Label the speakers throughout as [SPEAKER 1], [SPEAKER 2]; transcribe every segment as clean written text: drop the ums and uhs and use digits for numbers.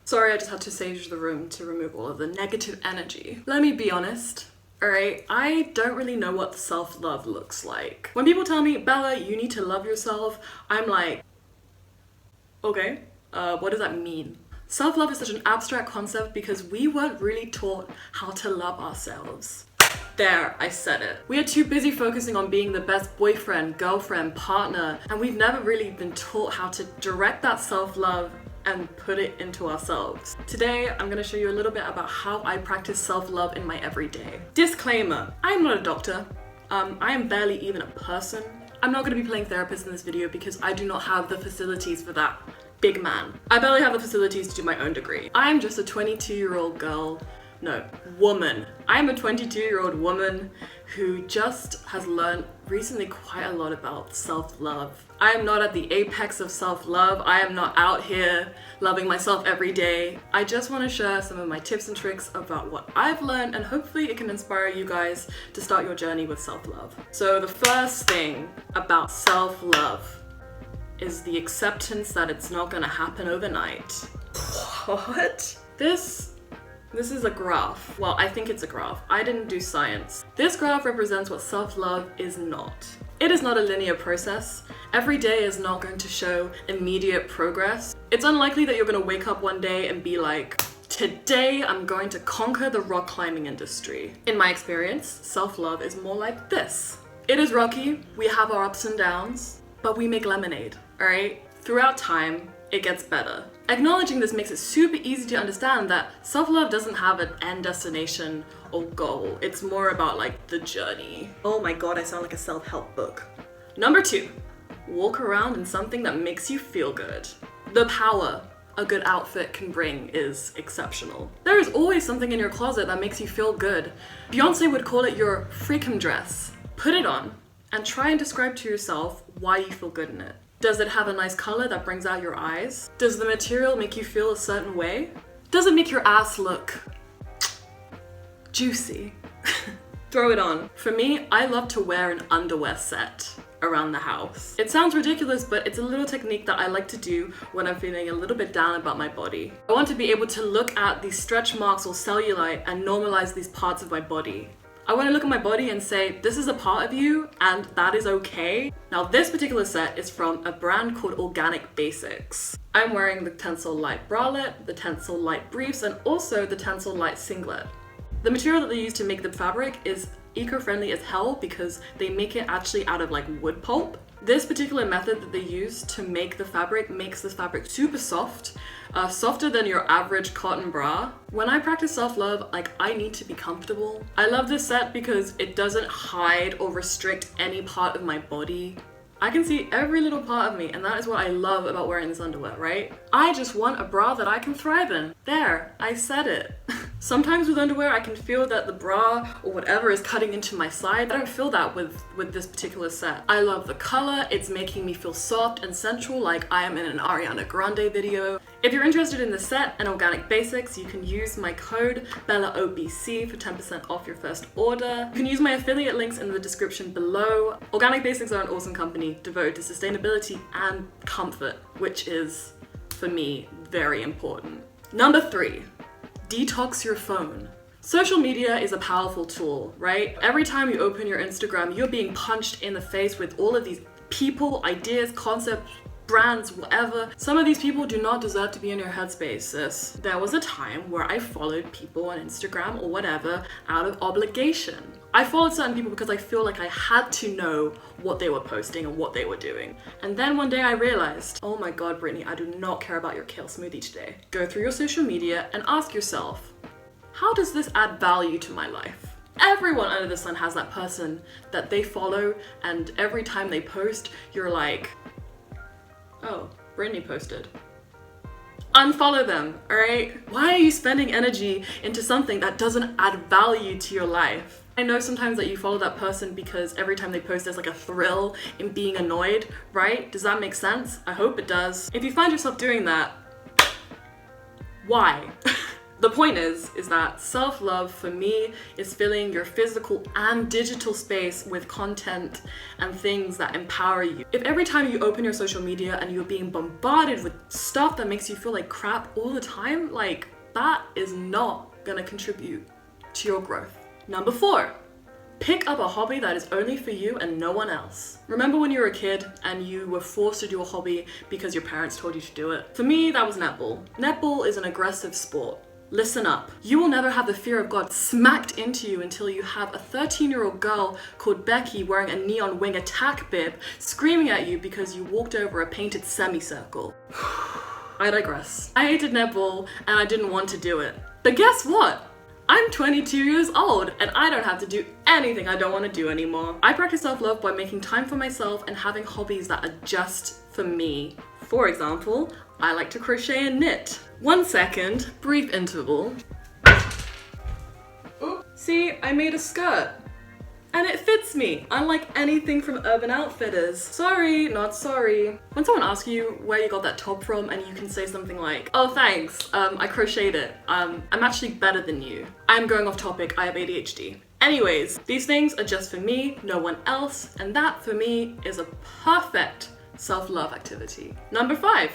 [SPEAKER 1] Sorry, I just had to sage the room to remove all of the negative energy. Let me be honest. Alright, I don't really know what self-love looks like. When people tell me, Bella, you need to love yourself, I'm like, okay, what does that mean? Self-love is such an abstract concept because we weren't really taught how to love ourselves. There, I said it. We are too busy focusing on being the best boyfriend, girlfriend, partner, and we've never really been taught how to direct that self-love and put it into ourselves. Today, I'm gonna show you a little bit about how I practice self-love in my everyday. Disclaimer, I'm not a doctor. I am barely even a person. I'm not gonna be playing therapist in this video because I do not have the facilities for that. Big man. I barely have the facilities to do my own degree. I'm just a 22-year-old girl. No, woman. I'm a 22-year-old woman who just has learned recently quite a lot about self-love. I am not at the apex of self-love. I am not out here loving myself every day. I just want to share some of my tips and tricks about what I've learned, and hopefully it can inspire you guys to start your journey with self-love. So the first thing about self-love is the acceptance that it's not gonna happen overnight. What? This is a graph. Well, I think it's a graph. I didn't do science. This graph represents what self-love is not. It is not a linear process. Every day is not going to show immediate progress. It's unlikely that you're gonna wake up one day and be like, today I'm going to conquer the rock climbing industry. In my experience, self-love is more like this. It is rocky, we have our ups and downs, but we make lemonade, all right? Throughout time, it gets better. Acknowledging this makes it super easy to understand that self-love doesn't have an end destination or goal. It's more about like the journey. Oh my God, I sound like a self-help book. Number 2, walk around in something that makes you feel good. The power a good outfit can bring is exceptional. There is always something in your closet that makes you feel good. Beyonce would call it your freakum dress. Put it on and try and describe to yourself why you feel good in it. Does it have a nice color that brings out your eyes? Does the material make you feel a certain way? Does it make your ass look juicy? Throw it on. For me, I love to wear an underwear set around the house. It sounds ridiculous, but it's a little technique that I like to do when I'm feeling a little bit down about my body. I want to be able to look at these stretch marks or cellulite and normalize these parts of my body. I want to look at my body and say, this is a part of you and that is okay. Now this particular set is from a brand called Organic Basics. I'm wearing the Tencel Light bralette, the Tencel Light briefs, and also the Tencel Light singlet. The material that they use to make the fabric is eco-friendly as hell because they make it actually out of like wood pulp. This particular method that they use to make the fabric makes this fabric super soft, softer than your average cotton bra. When I practice self-love, like I need to be comfortable. I love this set because it doesn't hide or restrict any part of my body. I can see every little part of me, and that is what I love about wearing this underwear, right? I just want a bra that I can thrive in. There, I said it. Sometimes with underwear, I can feel that the bra or whatever is cutting into my side. I don't feel that with this particular set. I love the color. It's making me feel soft and sensual like I am in an Ariana Grande video. If you're interested in the set and Organic Basics, you can use my code BELLAOBC for 10% off your first order. You can use my affiliate links in the description below. Organic Basics are an awesome company devoted to sustainability and comfort, which is, for me, very important. Number 3. Detox your phone. Social media is a powerful tool, right? Every time you open your Instagram, you're being punched in the face with all of these people, ideas, concepts, brands, whatever. Some of these people do not deserve to be in your headspace, sis. There was a time where I followed people on Instagram or whatever out of obligation. I followed certain people because I feel like I had to know what they were posting and what they were doing. And then one day I realized, oh my God, Brittany, I do not care about your kale smoothie today. Go through your social media and ask yourself, how does this add value to my life? Everyone under the sun has that person that they follow, and every time they post, you're like, oh, Brittany posted. Unfollow them, all right? Why are you spending energy into something that doesn't add value to your life? I know sometimes that you follow that person because every time they post there's like a thrill in being annoyed, right? Does that make sense? I hope it does. If you find yourself doing that, why? The point is that self-love for me is filling your physical and digital space with content and things that empower you. If every time you open your social media and you're being bombarded with stuff that makes you feel like crap all the time, like that is not gonna contribute to your growth. Number 4, pick up a hobby that is only for you and no one else. Remember when you were a kid and you were forced to do a hobby because your parents told you to do it? For me, that was netball. Netball is an aggressive sport. Listen up. You will never have the fear of God smacked into you until you have a 13-year-old girl called Becky wearing a neon wing attack bib screaming at you because you walked over a painted semicircle. I digress. I hated netball and I didn't want to do it. But guess what? I'm 22 years old and I don't have to do anything I don't want to do anymore. I practice self-love by making time for myself and having hobbies that are just for me. For example, I like to crochet and knit. 1 second, brief interval. Oops. See, I made a skirt. And it fits me, unlike anything from Urban Outfitters. Sorry, not sorry. When someone asks you where you got that top from and you can say something like, oh thanks, I crocheted it. I'm actually better than you. I'm going off topic, I have ADHD. Anyways, these things are just for me, no one else, and that for me is a perfect self-love activity. Number 5.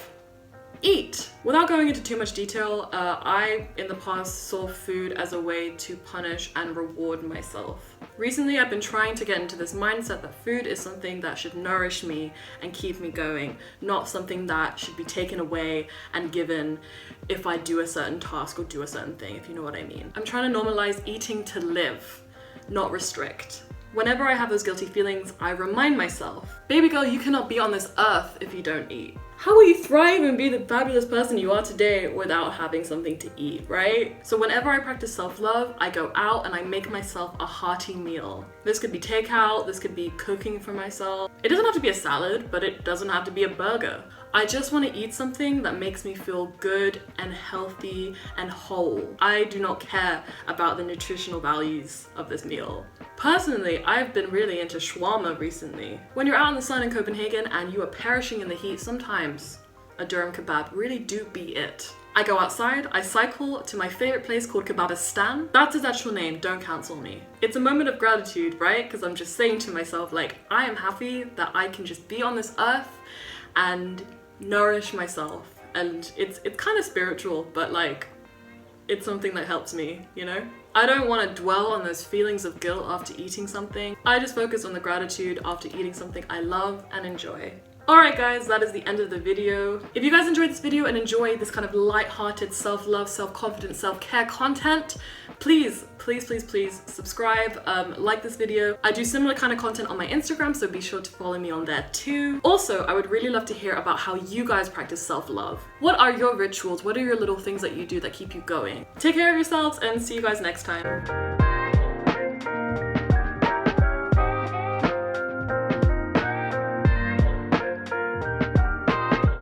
[SPEAKER 1] Eat. Without going into too much detail, I in the past saw food as a way to punish and reward myself. Recently, I've been trying to get into this mindset that food is something that should nourish me and keep me going, not something that should be taken away and given if I do a certain task or do a certain thing, if you know what I mean. I'm trying to normalize eating to live, not restrict. Whenever I have those guilty feelings, I remind myself, baby girl, you cannot be on this earth if you don't eat. How will you thrive and be the fabulous person you are today without having something to eat, right? So whenever I practice self-love, I go out and I make myself a hearty meal. This could be takeout, this could be cooking for myself. It doesn't have to be a salad, but it doesn't have to be a burger. I just want to eat something that makes me feel good and healthy and whole. I do not care about the nutritional values of this meal. Personally, I've been really into shawarma recently. When you're out in the sun in Copenhagen and you are perishing in the heat, sometimes a durum kebab really do be it. I go outside, I cycle to my favorite place called Kebabistan. That's its actual name, don't cancel me. It's a moment of gratitude, right? Because I'm just saying to myself, like, I am happy that I can just be on this earth and nourish myself. And it's kind of spiritual, but like, it's something that helps me, you know? I don't want to dwell on those feelings of guilt after eating something. I just focus on the gratitude after eating something I love and enjoy. Alright guys, that is the end of the video. If you guys enjoyed this video and enjoy this kind of light-hearted self-love, self-confidence, self-care content, please subscribe, like this video. I do similar kind of content on my Instagram, so be sure to follow me on there too. Also, I would really love to hear about how you guys practice self-love. What are your rituals? What are your little things that you do that keep you going? Take care of yourselves and see you guys next time.